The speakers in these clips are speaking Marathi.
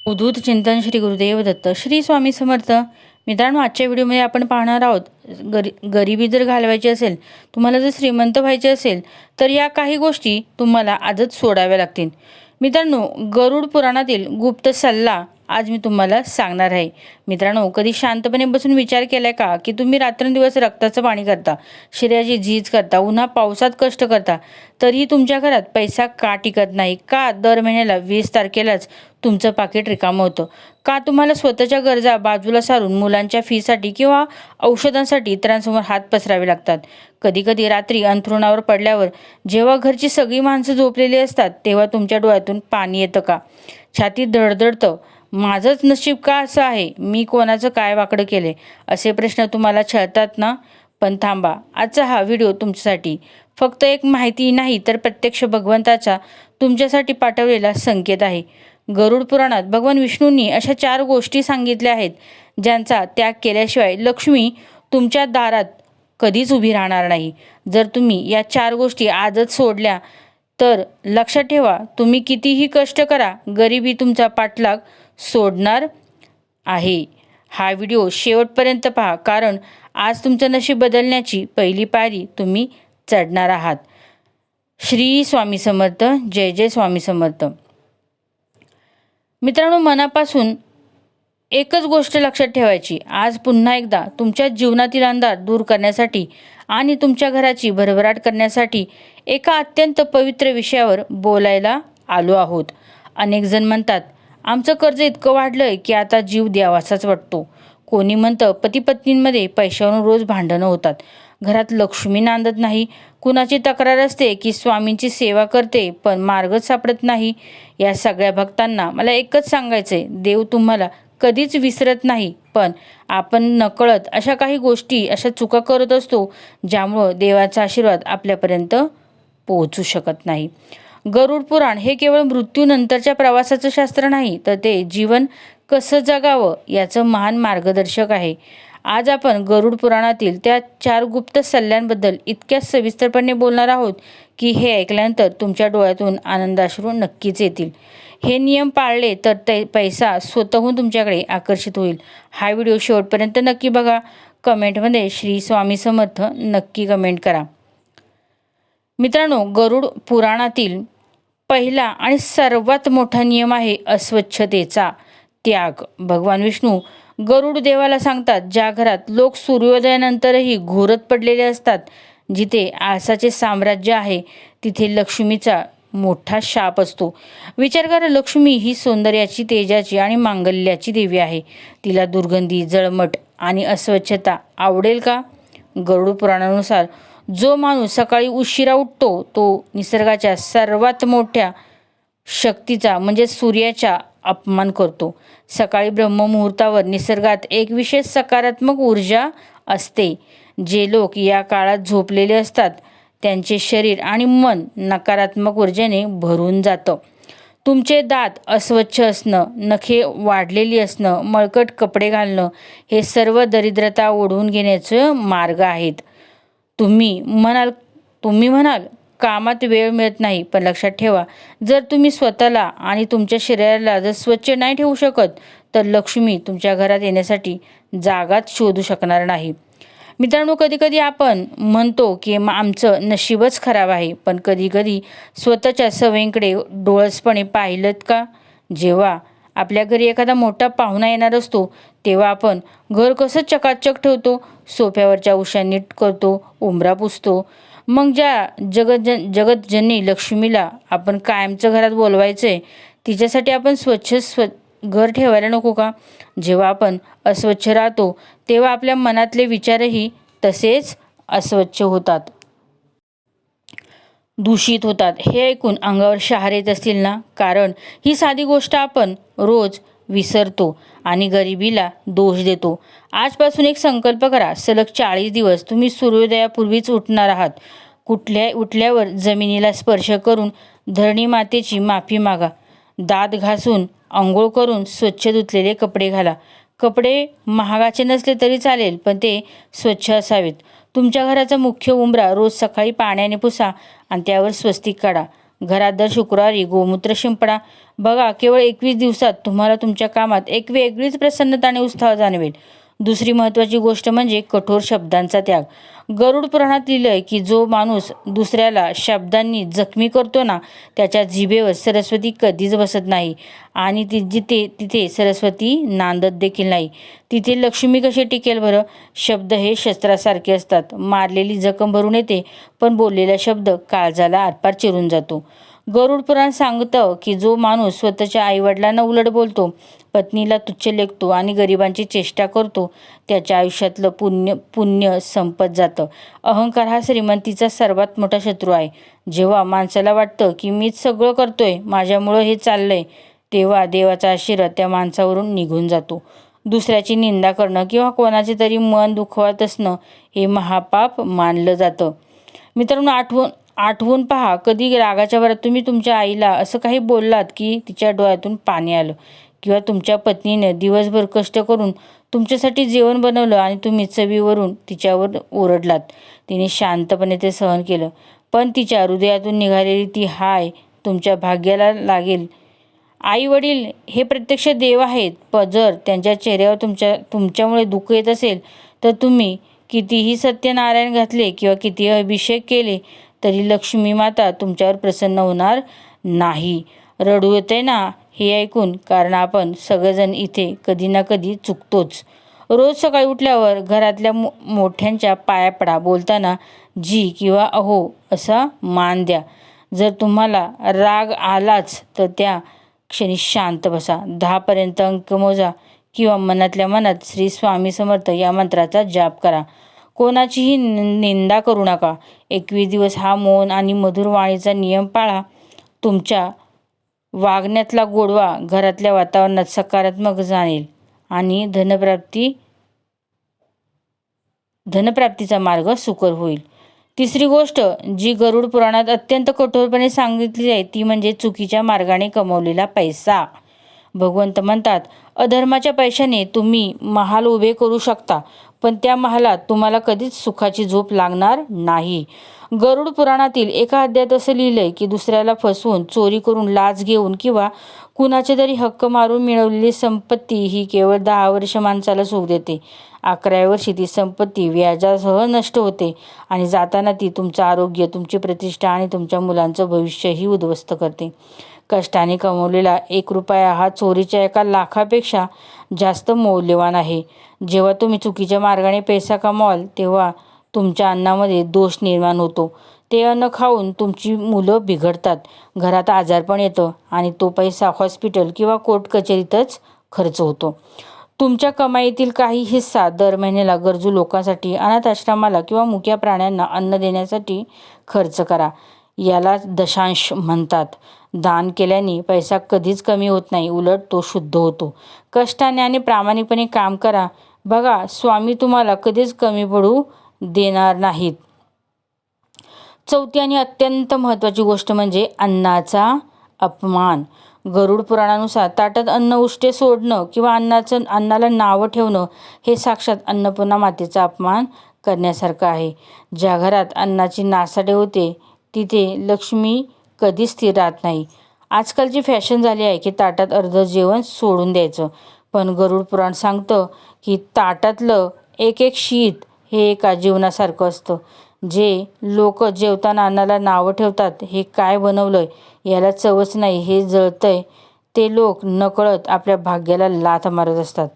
उद्धूत चिंतन श्री गुरुदेव दत्त श्री स्वामी समर्थ. मित्रांनो, आजच्या व्हिडिओमध्ये आपण पाहणार आहोत गरिबी जर घालवायची असेल, तुम्हाला जर श्रीमंत व्हायचे असेल तर या काही गोष्टी तुम्हाला आजच सोडाव्या लागतील. मित्रांनो, गरुड पुराणातील गुप्त सल्ला आज मी तुम्हाला सांगणार आहे. मित्रांनो, कधी शांतपणे बसून विचार केलाय का की तुम्ही रात्रंदिवस रक्ताचं पाणी करता, शरीराची झीज करता, उन्हा पावसात कष्ट करता, तरीही तुमच्या घरात पैसा का टिकत नाही? का दर महिन्याला 20 तारखेलाच तुमचं पाकिट रिकामं होतं? का तुम्हाला स्वतःच्या गरजा बाजूला सारून मुलांच्या फीसाठी किंवा औषधांसाठी इतरांसमोर हात पसरावे लागतात? कधीकधी रात्री अंथरुणावर पडल्यावर जेव्हा घरची सगळी माणसं झोपलेली असतात तेव्हा तुमच्या डोळ्यातून पाणी येतं का? छातीत धडधडतं, माझंच नशीब का असं आहे? मी कोणाचं काय वाकडं केले? असे प्रश्न तुम्हाला छळतात ना? पण थांबा, आजचा हा व्हिडिओ तुमच्यासाठी फक्त एक माहिती नाही तर प्रत्यक्ष भगवंताचा तुमच्यासाठी पाठवलेला संकेत आहे. गरुड पुराणात भगवान विष्णूंनी अशा 4 गोष्टी सांगितल्या आहेत ज्यांचा त्याग केल्याशिवाय लक्ष्मी तुमच्या दारात कधीच उभी राहणार नाही. जर तुम्ही या 4 गोष्टी आजच सोडल्या तर लक्षात ठेवा, तुम्ही कितीही कष्ट करा, गरिबी तुमचा पाठलाग सोडणार आहे. हा व्हिडिओ शेवटपर्यंत पहा, कारण आज तुमचं नशीब बदलण्याची पहिली पायरी तुम्ही चढणार आहात. श्री स्वामी समर्थ. जय जय स्वामी समर्थ. मित्रांनो, मनापासून एकच गोष्ट लक्षात ठेवायची. आज पुन्हा एकदा तुमच्या जीवनातील अंधार दूर करण्यासाठी आणि तुमच्या घराची भरभराट करण्यासाठी एका अत्यंत पवित्र विषयावर बोलायला आलो आहोत. अनेक जण म्हणतात, आमचं कर्ज इतकं वाढलंय की आता जीव द्यावासाच वाटतो. कोणी म्हणतं, पती पत्नींमध्ये पैशावरून रोज भांडणं होतात, घरात लक्ष्मी नांदत नाही. कुणाची तक्रार असते की स्वामींची सेवा करते पण मार्गच सापडत नाही. या सगळ्या भक्तांना मला एकच सांगायचंय, देव तुम्हाला कधीच विसरत नाही, पण आपण नकळत अशा काही गोष्टी, अशा चुका करत असतो ज्यामुळं देवाचा आशीर्वाद आपल्यापर्यंत पोहोचू शकत नाही. गरुड पुराण हे केवळ मृत्यूनंतरच्या प्रवासाचं शास्त्र नाही, तर ते जीवन कसं जगावं याचं महान मार्गदर्शक आहे. आज आपण गरुड पुराणातील त्या 4 गुप्त सल्ल्यांबद्दल इतक्या सविस्तरपणे बोलणार आहोत की हे ऐकल्यानंतर तुमच्या डोळ्यातून आनंदाश्रू नक्कीच येतील. हे नियम पाळले तर ते पैसा स्वतःहून तुमच्याकडे आकर्षित होईल. हा व्हिडिओ शेवटपर्यंत नक्की बघा. कमेंटमध्ये श्री स्वामी समर्थ नक्की कमेंट करा. मित्रांनो, गरुड पुराणातील पहिला आणि सर्वात मोठा नियम आहे अस्वच्छतेचा त्याग. भगवान विष्णू गरुड देवाला सांगतात, ज्या घरात लोक सूर्योदयानंतरही घोरत पडलेले असतात, जिथे आळसाचे साम्राज्य आहे, तिथे लक्ष्मीचा मोठा शाप असतो. विचार करा, लक्ष्मी ही सौंदर्याची, तेजाची आणि मांगल्याची देवी आहे. तिला दुर्गंधी, जळमट आणि अस्वच्छता आवडेल का? गरुड पुराणानुसार जो माणूस सकाळी उशिरा उठतो तो निसर्गाच्या सर्वात मोठ्या शक्तीचा म्हणजे सूर्याचा अपमान करतो. सकाळी ब्रह्ममुहूर्तावर निसर्गात एक विशेष सकारात्मक ऊर्जा असते. जे लोक या काळात झोपलेले असतात त्यांचे शरीर आणि मन नकारात्मक ऊर्जेने भरून जातं. तुमचे दात अस्वच्छ असणं, नखे वाढलेली असणं, मळकट कपडे घालणं हे सर्व दरिद्रता ओढवून घेण्याचे मार्ग आहेत. तुम्ही म्हणाल कामात वेळ मिळत नाही, पण लक्षात ठेवा, जर तुम्ही स्वतःला आणि तुमच्या शरीराला जर स्वच्छ नाही ठेवू शकत तर लक्ष्मी तुमच्या घरात येण्यासाठी जागाच शोधू शकणार नाही. मित्रांनो, कधीकधी आपण म्हणतो की आमचं नशीबच खराब आहे, पण कधीकधी स्वतःच्या सवयींकडे डोळसपणे पाहिलंत का? जेव्हा आपल्या घरी एखादा मोठा पाहुणा येणार असतो तेव्हा आपण घर कसं चकाचक ठेवतो, सोफ्यावरच्या उशा नीट करतो, उंबरा पुसतो. मग ज्या जगतजननी लक्ष्मीला आपण कायमचं घरात बोलवायचंय, तिच्यासाठी आपण घर ठेवायला नको का? जेव्हा आपण अस्वच्छ राहतो तेव्हा आपल्या मनातले विचारही तसेच अस्वच्छ होतात, दूषित होतात. हे ऐकून अंगावर शहारे येत असतील ना? कारण ही साधी गोष्ट आपण रोज विसरतो आणि गरिबीला दोष देतो. आजपासून एक संकल्प करा, सलग 40 दिवस तुम्ही सूर्योदयापूर्वीच उठणार आहात. उठल्यावर जमिनीला स्पर्श करून धरणी मातेची माफी मागा. दात घासून आंघोळ करून स्वच्छ धुतलेले कपडे घाला. कपडे महागाचे नसले तरी चालेल, पण ते स्वच्छ असावेत. तुमच्या घराचा मुख्य उंबरा रोज सकाळी पाण्याने पुसा आणि त्यावर स्वस्तिक काढा. घरात दर शुक्रवारी गोमूत्र शिंपडा. बघा, केवळ 21 दिवसात तुम्हाला तुमच्या कामात एक वेगळीच प्रसन्नता आणि उत्साह जाणवेल. दुसरी महत्त्वाची गोष्ट म्हणजे कठोर शब्दांचा त्याग. गरुड पुराणात लिहिलंय की जो माणूस दुसऱ्याला शब्दांनी जखमी करतो ना, त्याच्या जिभेवर सरस्वती कधीच बसत नाही. आणि जिथे तिथे सरस्वती नांदत देखील नाही. तिथे लक्ष्मी कशी टिकेल बरं? शब्द हे शस्त्रासारखे असतात. मारलेली जखम भरून येते, पण बोललेला शब्द काळजाला आरपार चिरून जातो. गरुड पुराण सांगतं की जो माणूस स्वतःच्या आईवडिलांना उलट बोलतो, पत्नीला तुच्छ लेखतो आणि गरिबांची चेष्टा करतो, त्याच्या आयुष्यातलं पुण्य पुण्य संपत जातं. अहंकार हा श्रीमंतीचा सर्वात मोठा शत्रू आहे. जेव्हा माणसाला वाटतं की मीच सगळं करतोय, माझ्यामुळं हे चाललंय, तेव्हा देवाचा आशीर्वाद त्या माणसावरून निघून जातो. दुसऱ्याची निंदा करणं किंवा कोणाचे तरी मन दुखवत असणं हे महापाप मानलं जातं. मित्रांनो, आठवून पहा, कधी रागाच्या भरात तुम्ही तुमच्या आईला असं काही बोललात की तिच्या डोळ्यातून पाणी आलं, किंवा तुमच्या पत्नीने दिवसभर कष्ट करून तुमच्यासाठी जेवण बनवलं आणि तुम्ही चवीवरून तिच्यावर ओरडलात. तिने शांतपणे ते सहन केलं, पण तिच्या हृदयातून निघालेली ती हाय तुमच्या भाग्याला लागेल. आई वडील हे प्रत्यक्ष देव आहेत, पण जर त्यांच्या चेहऱ्यावर तुमच्यामुळे दुःख येत असेल, तर तुम्ही कितीही सत्यनारायण घातले किंवा कितीही अभिषेक केले तरी लक्ष्मी माता तुमच्यावर प्रसन्न होणार नाही. रडू येते ना हे ऐकून? कारण आपण सगळेजण इथे कधी ना कधी चुकतोच. रोज सकाळी उठल्यावर घरातल्या मोठ्यांच्या पाया पडा. बोलताना जी किंवा अहो असा मान द्या. जर तुम्हाला राग आलाच तर त्या क्षणी शांत बसा. 10 पर्यंत अंक मोजा किंवा मनातल्या मनात श्री स्वामी समर्थ या मंत्राचा जाप करा. कोणाचीही निंदा करू नका. 21 दिवस हा मौन आणि मधुर वाणीचा नियम पाळा. तुमच्या वागण्यातला गोडवा घरातल्या वातावरणात सकारात्मक जाणेल आणि धनप्राप्तीचा मार्ग सुकर होईल. तिसरी गोष्ट जी गरुड पुराणात अत्यंत कठोरपणे सांगितली आहे ती म्हणजे चुकीच्या मार्गाने कमवलेला पैसा. भगवंत म्हणतात, अधर्माच्या पैशाने तुम्ही महाल उभे करू शकता, पण त्या महालात तुम्हाला कधीच सुखाची झोप लागणार नाही. गरुड पुराणातील एका अध्यायात असं लिहिलंय की दुसऱ्याला फसवून, चोरी करून, लाच घेऊन किंवा कुणाचे तरी हक्क मारून मिळवलेली संपत्ती ही केवळ 10 वर्ष माणसाला सुख देते. 11व्या वर्षी ती संपत्ती व्याजासह नष्ट होते आणि जाताना ती तुमचं आरोग्य, तुमची प्रतिष्ठा आणि तुमच्या मुलांचं भविष्यही उद्ध्वस्त करते. कष्टाने कमवलेला 1 रुपया हा चोरीच्या 1 लाखापेक्षा जास्त मौल्यवान आहे. जेव्हा तुम्ही चुकीच्या मार्गाने पैसा कमवाल तेव्हा तुमच्या अन्नामध्ये दोष निर्माण होतो. ते अन्न खाऊन तुमची मुलं बिघडतात, घरात आजारपण येतं आणि तो पैसा हॉस्पिटल किंवा कोर्ट कचेरीतच खर्च होतो. तुमच्या कमाईतील काही हिस्सा दर महिन्याला गरजू लोकांसाठी, अनाथ आश्रमाला किंवा मुक्या प्राण्यांना अन्न देण्यासाठी खर्च करा. याला दशांश म्हणतात. दान केल्याने पैसा कधीच कमी होत नाही, उलट तो शुद्ध होतो. कष्टाने आणि प्रामाणिकपणे काम करा. बघा, स्वामी तुम्हाला कधीच कमी पडू देणार नाहीत. चौथी आणि अत्यंत महत्त्वाची गोष्ट म्हणजे अन्नाचा अपमान. गरुड पुराणानुसार ताटात अन्न उष्टे सोडणं किंवा अन्नाला नावं ठेवणं हे साक्षात अन्नपूर्णा मातेचा अपमान करण्यासारखं आहे. ज्या घरात अन्नाची नासाडी होते तिथे लक्ष्मी कधीच स्थिर राहत नाही. आजकालची फॅशन झाली आहे की ताटात अर्धं जेवण सोडून द्यायचं, पण गरुड पुराण सांगतं की ताटातलं एक एक शीत हे एका जीवनासारखं असतं. जे लोक जेवताना अन्नाला नावं ठेवतात, हे काय बनवलंय, याला चवच नाही, हे जळतंय, ते लोक नकळत आपल्या भाग्याला लाथ मारत असतात.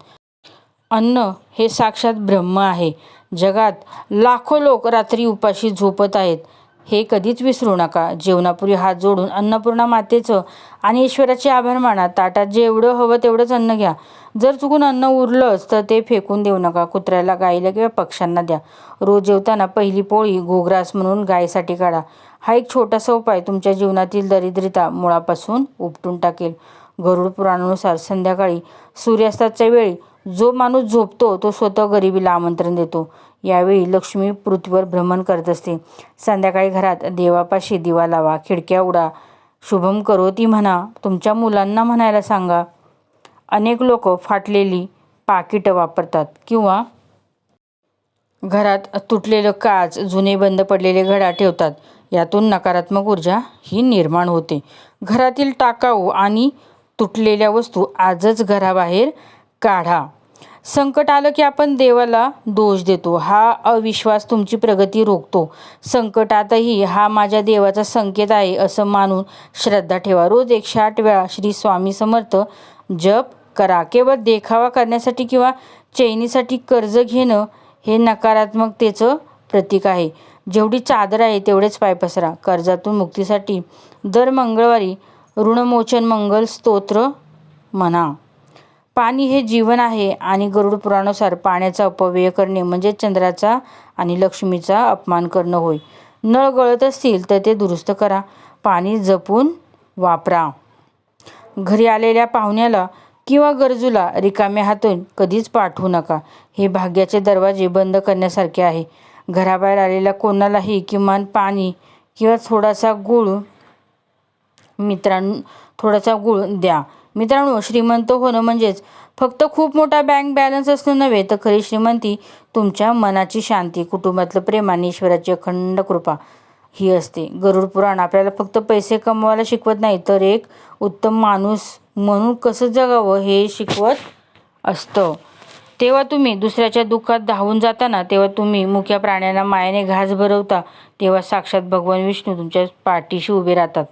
अन्न हे साक्षात ब्रह्म आहे. जगात लाखो लोक रात्री उपाशी झोपत आहेत, हे कधीच विसरू नका. जेवणापूर्वी हात जोडून अन्नपूर्णा मातेचं आणि ईश्वराचे आभार माना. ताटात जेवढं हवं तेवढंच अन्न घ्या. जर चुकून अन्न उरलंच तर ते फेकून देऊ नका. कुत्र्याला, गाईला किंवा पक्ष्यांना द्या. रोज जेवताना पहिली पोळी घोग्रास म्हणून गायीसाठी काढा. हा एक छोटासा उपाय तुमच्या जीवनातील दरिद्रता मुळापासून उपटून टाकेल. गरुड पुराणानुसार संध्याकाळी सूर्यास्ताच्या वेळी जो माणूस झोपतो तो स्वतः गरिबीला आमंत्रण देतो. यावेळी लक्ष्मी पृथ्वीवर भ्रमण करत असते. संध्याकाळी घरात देवापाशी दिवा लावा, खिडक्या उघडा, शुभम करोती म्हणा, तुमच्या मुलांना म्हणायला सांगा. अनेक लोक फाटलेली पाकिटं वापरतात किंवा घरात तुटलेलं काच, जुने बंद पडलेले घडा ठेवतात. यातून नकारात्मक ऊर्जा ही निर्माण होते. घरातील टाकाऊ आणि तुटलेल्या वस्तू आजच घराबाहेर काढा. संकट आलं की आपण देवाला दोष देतो. हा अविश्वास तुमची प्रगती रोखतो. संकटातही हा माझ्या देवाचा संकेत आहे असं मानून श्रद्धा ठेवा. रोज 108 वेळा श्री स्वामी समर्थ जप करा. केवळ देखावा करण्यासाठी किंवा चैनीसाठी कर्ज घेणं हे नकारात्मकतेचं प्रतीक आहे. जेवढी चादर आहे तेवढेच पाय पसरा. कर्जातून मुक्तीसाठी दर मंगळवारी ऋणमोचन मंगल स्तोत्र म्हणा. पाणी हे जीवन आहे आणि गरुड पुराणानुसार पाण्याचा अपव्यय करणे म्हणजे चंद्राचा आणि लक्ष्मीचा अपमान करणं होय. नळ गळत असतील तर ते दुरुस्त करा. पाणी जपून वापरा. घरी आलेल्या पाहुण्याला किंवा गरजूला रिकाम्या हातून कधीच पाठवू नका. हे भाग्याचे दरवाजे बंद करण्यासारखे आहे. घराबाहेर आलेल्या कोणालाही किमान पाणी किंवा थोडासा गूळ द्या. मित्रांनो, श्रीमंत होणं म्हणजेच फक्त खूप मोठा बँक बॅलन्स असणं नव्हे, तर खरी श्रीमंती तुमच्या मनाची शांती, कुटुंबातलं प्रेम आणि ईश्वराची अखंड कृपा ही असते. गरुड पुराण आपल्याला फक्त पैसे कमवायला शिकवत नाही, तर एक उत्तम माणूस म्हणून कसं जगावं हे शिकवत असतं. तेव्हा तुम्ही दुसऱ्याच्या दुःखात धावून जाताना, तेव्हा तुम्ही मुक्या प्राण्यांना मायेने घास भरवता, तेव्हा साक्षात भगवान विष्णू तुमच्या पाठीशी उभे राहतात.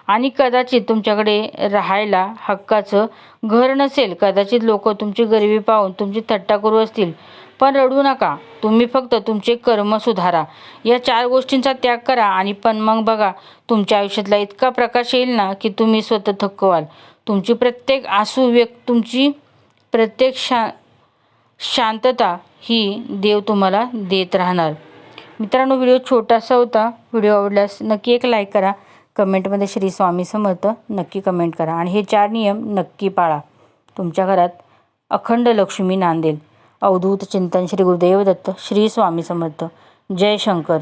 आणि कदाचित तुमच्याकडे राहायला हक्काचं घर नसेल, कदाचित लोक तुमची गरिबी पाहून तुमची थट्टा करू असतील, पण रडू नका. तुम्ही फक्त तुमचे कर्म सुधारा. या 4 गोष्टींचा त्याग करा आणि पण मग बघा, तुमच्या आयुष्यातला इतका प्रकाश येईल ना की तुम्ही स्वतः थक्क व्हाल. तुमची प्रत्येक आसू तुमची प्रत्येक शांतता ही देव तुम्हाला देत राहणार. मित्रांनो, व्हिडिओ छोटासा होता. व्हिडिओ आवडल्यास नक्की एक लाईक करा. कमेंटमध्ये श्री स्वामी समर्थ नक्की कमेंट करा आणि हे 4 नियम नक्की पाळा. तुमच्या घरात अखंड लक्ष्मी नांदेल. अवधूत चिंतन श्री गुरुदेव दत्त. श्री स्वामी समर्थ. जय शंकर.